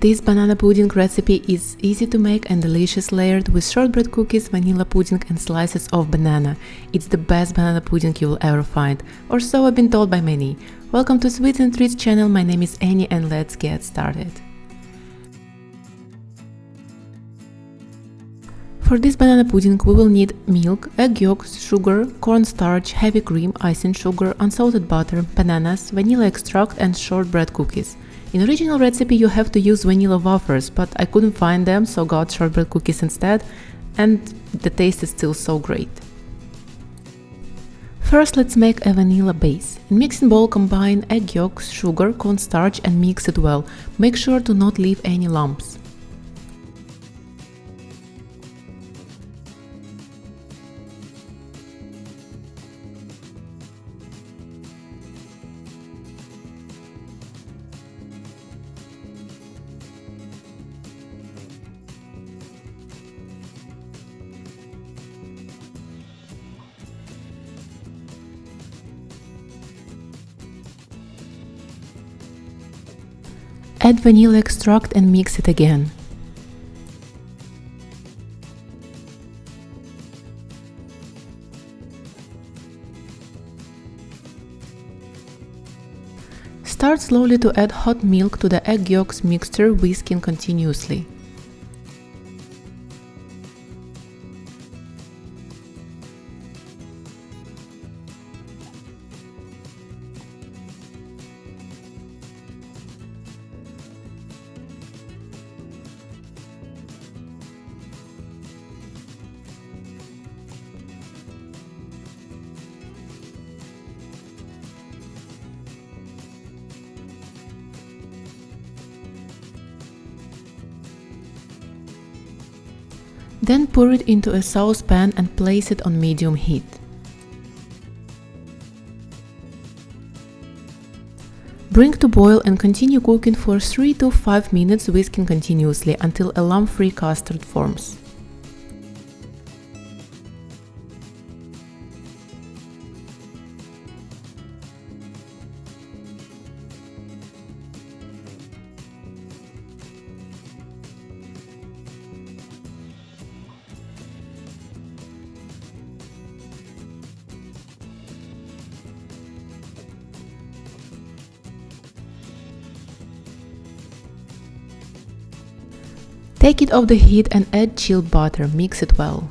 This banana pudding recipe is easy to make and delicious, layered with shortbread cookies, vanilla pudding and slices of banana. It's the best banana pudding you will ever find, or so I've been told by many. Welcome to Sweets and Treats channel, my name is Annie and let's get started. For this banana pudding we will need milk, egg yolks, sugar, cornstarch, heavy cream, icing sugar, unsalted butter, bananas, vanilla extract and shortbread cookies. In original recipe you have to use vanilla wafers, but I couldn't find them, so got shortbread cookies instead, and the taste is still so great. First let's make a vanilla base. In mixing bowl combine egg yolks, sugar, cornstarch and mix it well. Make sure to not leave any lumps. Add vanilla extract and mix it again. Start slowly to add hot milk to the egg yolks mixture, whisking continuously. Then pour it into a saucepan and place it on medium heat. Bring to boil and continue cooking for 3 to 5 minutes, whisking continuously until a lump-free custard forms. Take it off the heat and add chilled butter, mix it well.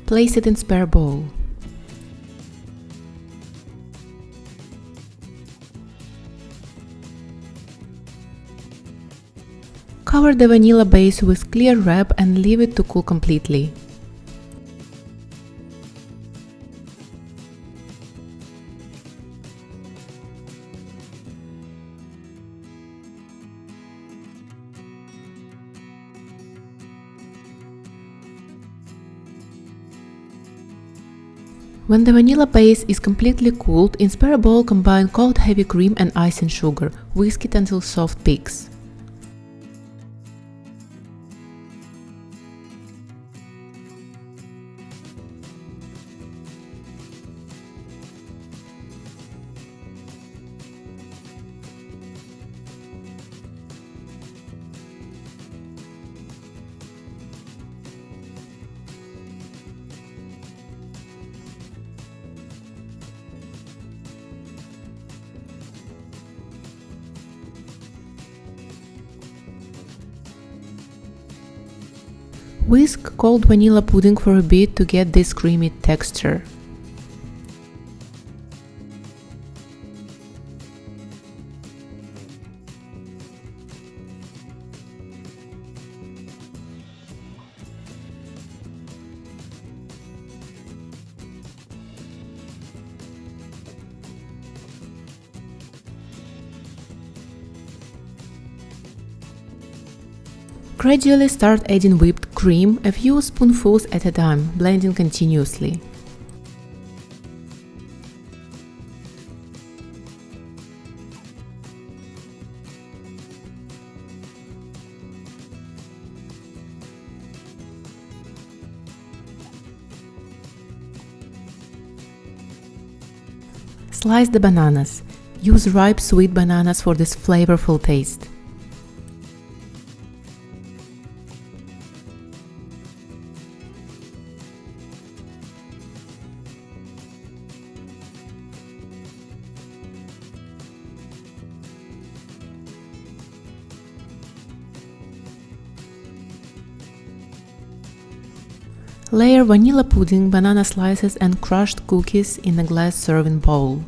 Place it in spare bowl. Cover the vanilla base with clear wrap and leave it to cool completely. When the vanilla base is completely cooled, in spare bowl combine cold heavy cream and icing sugar. Whisk it until soft peaks. Whisk cold vanilla pudding for a bit to get this creamy texture. Gradually start adding whipped cream, a few spoonfuls at a time, blending continuously. Slice the bananas. Use ripe sweet bananas for this flavorful taste. Layer vanilla pudding, banana slices and crushed cookies in a glass serving bowl.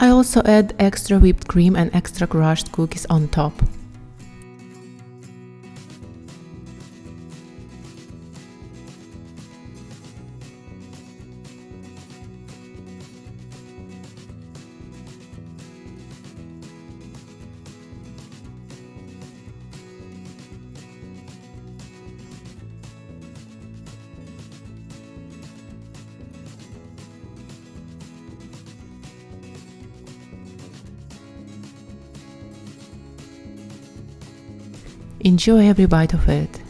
I also add extra whipped cream and extra crushed cookies on top. Enjoy every bite of it.